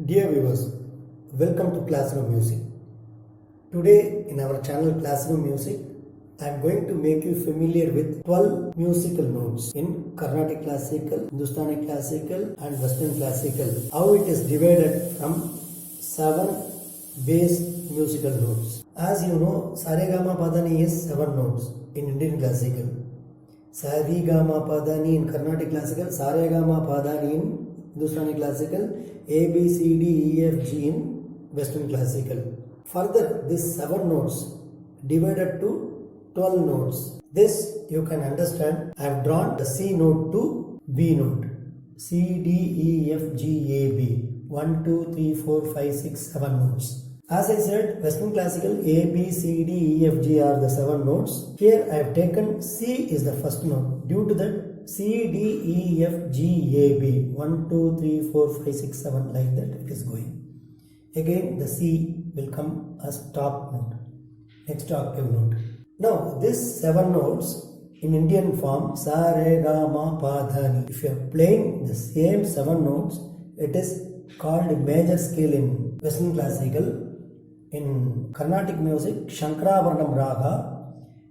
Dear viewers, welcome to Classroom Music. Today in our channel Classroom Music, I am going to make you familiar with 12 musical notes in Carnatic Classical, Hindustani Classical and Western Classical. How it is divided from 7 base musical notes. As you know, Saregama Padani is 7 notes in Indian Classical. Sarigama Padani in Carnatic Classical, Saregama Padani in Hindustani Classical, A, B, C, D, E, F, G in Western Classical. Further, these 7 notes divided to 12 notes. This you can understand. I have drawn the C note to B note. C, D, E, F, G, A, B. 1, 2, 3, 4, 5, 6, 7 notes. As I said, Western Classical A, B, C, D, E, F, G are the 7 notes. Here I have taken C is the first note. Due to that, C, D, E, F, G, A, B. 1, 2, 3, 4, 5, 6, 7 like that it is going. Again the C will come as top note, next octave note. Now these 7 notes in Indian form, Sa, Re, Ga, Ma, Pa, Dha, Ni. If you are playing the same 7 notes, it is called major scale in Western Classical. In Carnatic music, Shankaravarnam Raga.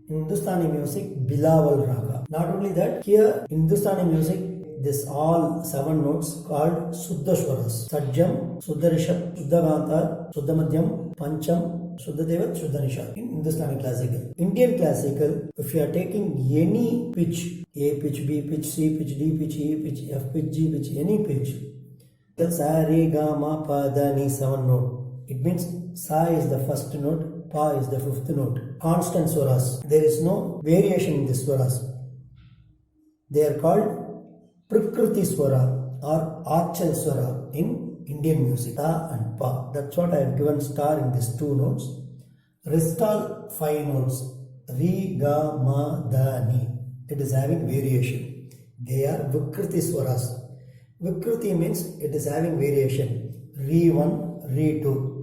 In Hindustani music, Bilawal Raga. Not only that, here in Hindustani music, this all 7 notes called Suddha swaras. Sadhjam, Suddha Rishab, Suddha Ganthar, Suddha Madhyam, Pancham, Suddha Daivath, Suddha Nishad in Hindustani Classical. Indian Classical, if you are taking any pitch, A pitch, B pitch, C pitch, D pitch, E pitch, F pitch, G pitch, any pitch, the Sa, Re, Ga, Ma, Pa, Dha, Ni 7 note. It means Sa is the first note, Pa is the 5th note. Constant swaras. There is no variation in the swaras. They are called Prikrithi swara or Aachal swara in Indian music. Ta and Pa. That's what I have given star in these 2 notes. Rest all 5 notes. Re, Ga, Ma, Dha, Ni. It is having variation. They are Vikrithi swaras. Vikrithi means it is having variation. Re 1, Re 2.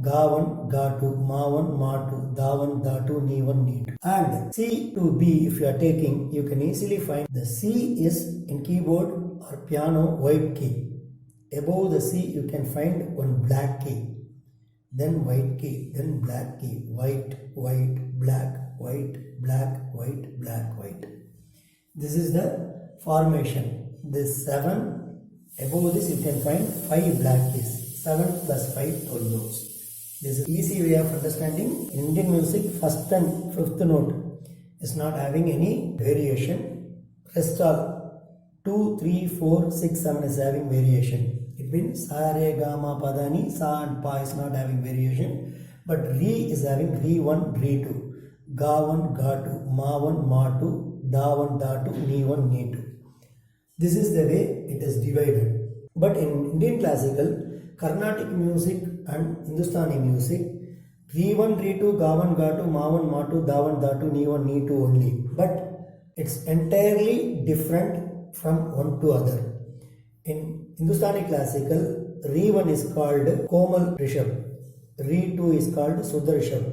Ga 1, Ga 2, Ma 1, Ma 2, Da 1, Da 2, Ni 1, Ni 2. And C to B, if you are taking, you can easily find the C is in keyboard or piano white key. Above the C, you can find one black key, then white key, then black key, white, white, black, white, black, white, black, white. This is the formation. This 7, above this you can find 5 black keys. 7 plus 5, 12 notes. This is easy way of understanding. In Indian music, 1st and 5th note is not having any variation. Rest all 2, 3, 4, 6, 7 is having variation. It means Sa, Re, Ga, Ma, Pa, Dha, Ni. Sa and Pa is not having variation. But Re is having Re 1, Re 2. Ga 1, Ga 2. Ma 1, Ma 2. Da 1, Da 2. Ni 1, Ni 2. This is the way it is divided. But in Indian Classical, Carnatic music and Hindustani music, Re 1, Re 2, Ga 1, Ga 2, Ma 1, Ma 2, Da 1, Da 2, Ni 1, Ni 2 only. But it's entirely different from one to other. In Hindustani Classical, Re 1 is called Komal Rishab. Re 2 is called Suddha Rishab.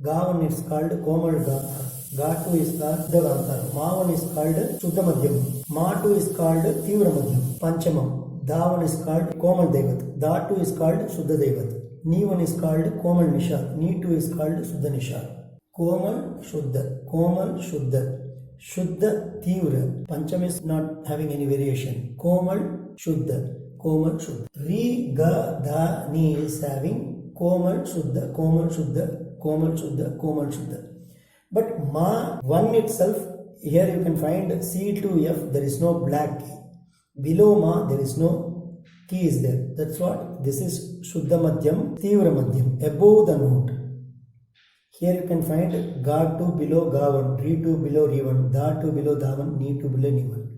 Ga 1 is called Komal Ganthar. Ga 2 is called Suddha Ganthar. Ma 1 is called Suddha Madhyam. Ma 2 is called Teevra Madhyam. Panchama. Da 1 is called Komal Daivath. Da 2 is called Suddha Daivath. Ni 1 is called Komal Nishad. Ni 2 is called Suddha Nishad. Komal Shuddha. Komal Shuddha. Shuddha Teevra. Pancham is not having any variation. Komal Shuddha. Komal Shuddha. Re, Ga, Da, Ni is having Komal Shuddha. Komal Shuddha. Komal Shuddha. Komal Shuddha. But Ma 1 itself, here you can find C to F, there is no black key. Below Ma, there is no key is there. That's what this is Suddha Madhyam, Teevra Madhyam, above the note. Here you can find Ga 2 below Ga 1, Re 2 below Re 1, Da 2 below Da 1, Ni 2 below Ni 1.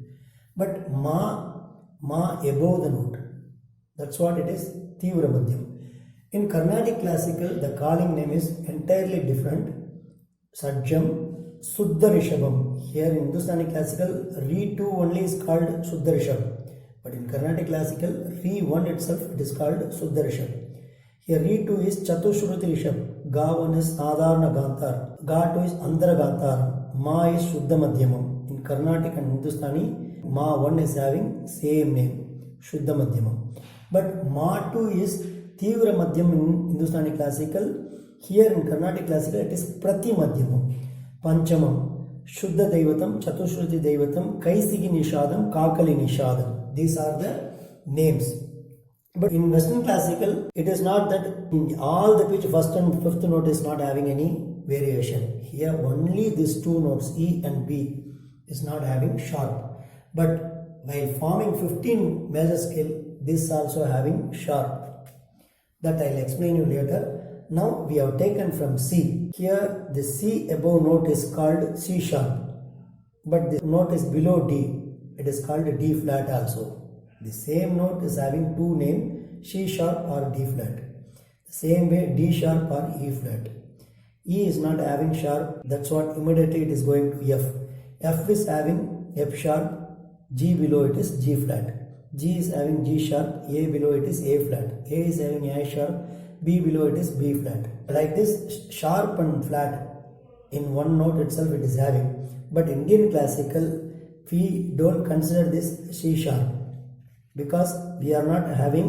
But Ma above the note. That's what it is, Teevra Madhyam. In Carnatic Classical, the calling name is entirely different. Sadhjam, Suddha Rishabam. Here in Hindustani Classical, Re 2 only is called Suddha Rishab. But in Carnatic Classical, Re 1 itself it is called Suddha Rishab. Here Re 2 is Chathu Sruthi Rishabam. Ga 1 is Saadharana Ganthaaram. Ga 2 is Anthara Ganthaaram. Ma is Suddha Madhyamam. In Carnatic and Hindustani, Ma 1 is having same name, Suddha Madhyamam. But Ma 2 is Teevra Madhyam in Hindustani Classical. Here in Carnatic Classical it is Prathi Madhyamam, Panchamam, Suddha Daivatham, Chathu Sruthi Daivatham, Kaisigi Nishadam, Kakali Nishadam. These are the names. But in Western Classical, it is not that in all the pitch first and fifth note is not having any variation. Here only these two notes E and B is not having sharp. But while forming 15 major scale, this also having sharp. That I will explain you later. Now we have taken from C. Here the C above note is called C sharp. But the note is below D. It is called D flat also. The same note is having two names, C sharp or D flat. The same way D sharp or E flat. E is not having sharp, that's what immediately it is going to F. F is having F sharp, G below it is G flat. G is having G sharp, A below it is A flat. A is having A sharp, B below it is B flat. Like this, sharp and flat in one note itself it is having. But Indian Classical, we don't consider this C sharp, because we are not having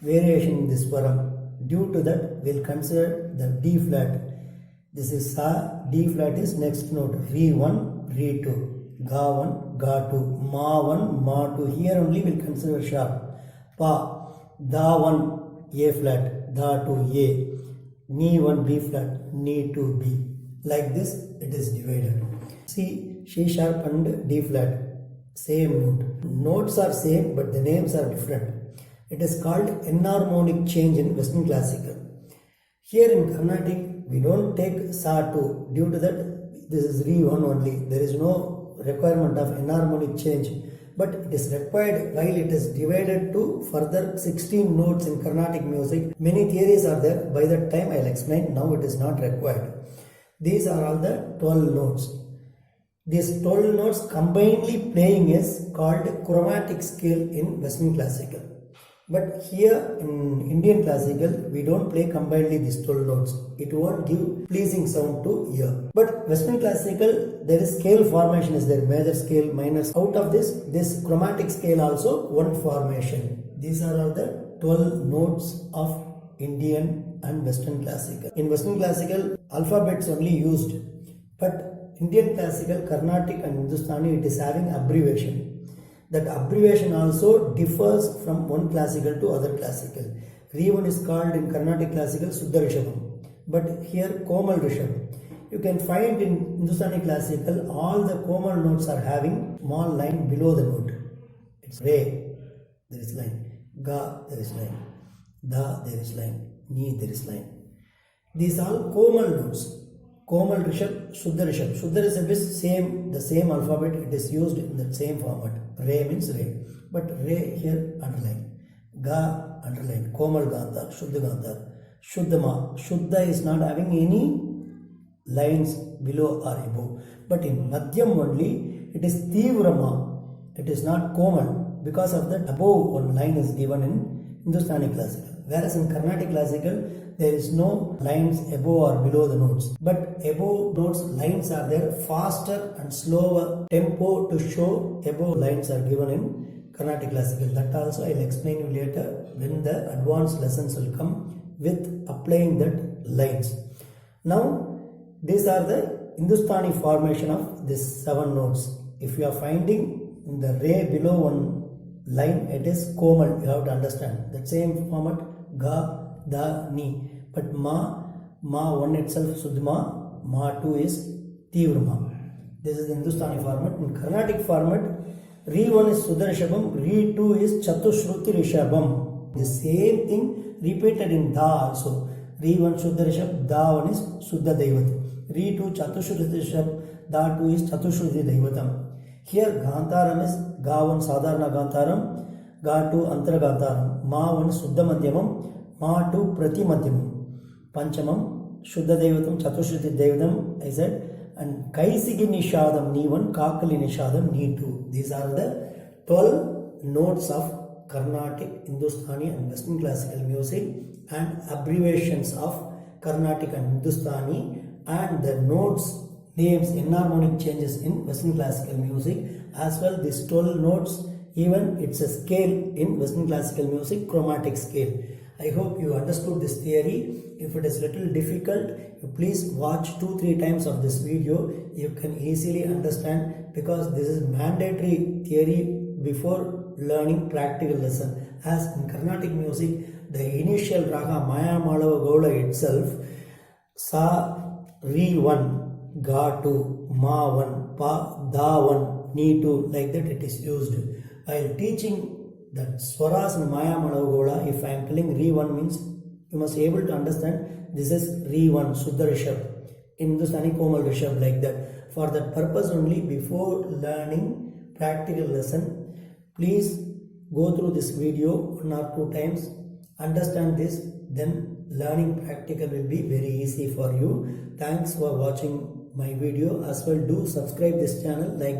variation in this swaram. Due to that, we will consider the D flat. This is Sa, D flat is next note, Re 1, Re 2, Ga 1, Ga 2, Ma 1, Ma 2. Here only we will consider sharp. Pa, Da 1, A flat, Da 2, A, Ni 1, B flat, Ni 2, B. Like this, it is divided. See, C sharp and D flat. Same note. Notes are same but the names are different. It is called enharmonic change in Western Classical. Here in Carnatic we don't take Sa 2. Due to that this is Re 1 only. There is no requirement of enharmonic change. But it is required while it is divided to further 16 notes in Carnatic music. Many theories are there. By that time I will explain. Now it is not required. These are all the 12 notes. These 12 notes combinedly playing is called chromatic scale in Western Classical. But here in Indian Classical, we don't play combinedly these 12 notes. It won't give pleasing sound to ear. But Western Classical, there is scale formation is there, major scale, minor. Out of this chromatic scale also one formation. These are all the 12 notes of Indian and Western Classical. In Western Classical, alphabets only used. But Indian Classical, Carnatic and Hindustani, it is having abbreviation. That abbreviation also differs from one classical to other classical. Re 1 is called in Carnatic Classical Suddha Rishabam. But here Komal Rishab. You can find in Hindustani Classical all the Komal notes are having small line below the note. It's Re, there is line. Ga, there is line. Da, there is line. Ni, there is line. These are Komal notes. Komal Rishab, Suddha Rishab. Suddha Rishab is the same alphabet, it is used in the same format. Re means Re. But Re here underline. Ga underline. Komal Ganthar, Suddh Ganthar. Shuddhama. Shuddha is not having any lines below or above. But in Madhyam only, it is Teevra. It is not Komal. Because of that, above one line is given in Hindustani Classical. Whereas in Carnatic Classical, there is no lines above or below the notes. But above notes, lines are there, faster and slower tempo to show above lines are given in Carnatic Classical. That also I will explain you later when the advanced lessons will come with applying that lines. Now, these are the Hindustani formation of these 7 notes. If you are finding in the Re below one line, it is Komal. You have to understand. The same format, Ga, Da, Ni. But Ma 1 itself Suddhma, Ma 2 is Teevra. This is the Hindustani format. In Carnatic format, Re 1 is Suddha Rishabam, Re 2 is Chathu Sruthi Rishabam. The same thing repeated in Da also. Re 1 Suddha Rishab, Da 1 is Suddha Daivath. Re 2 Chathu Sruthi Rishab, Da 2 is Chathu Sruthi Daivatham. Here Ganthaaram is Ga 1 Saadharana Ganthaaram, Ga 2 Anthara Ganthaaram, Ma 1 Suddha Madhyamam, Ma 2 Prathi Madhyamam, Panchamam, Suddha Daivatham, Chathu Sruthi Daivatham, I said, and Kaisigi Nishadam, Ni 1, Kakali Nishadam, Ni 2. These are the 12 notes of Carnatic, Hindustani and Western Classical music and abbreviations of Carnatic and Hindustani and the notes, names, enharmonic changes in Western Classical music as well. These 12 notes Even it's a scale in Western classical music, chromatic scale. I hope you understood this theory. If it is little difficult, you please watch 2-3 times of this video. You can easily understand, because this is mandatory theory before learning practical lesson. As in Carnatic music, the initial raga Maya Malava Gola itself, Sa, Re 1, Ga 2, Ma 1, Pa, Da 1, Ni 2, like that it is used. While teaching that swaras in Maya Malava, if I am telling Re 1 means, you must be able to understand this is Re 1, Suddha Rishab, Hindustani Komal Rishab, like that. For that purpose only, before learning practical lesson, please go through this video 1 or 2 times, understand this, then learning practical will be very easy for you. Thanks for watching my video. As well, do subscribe this channel, like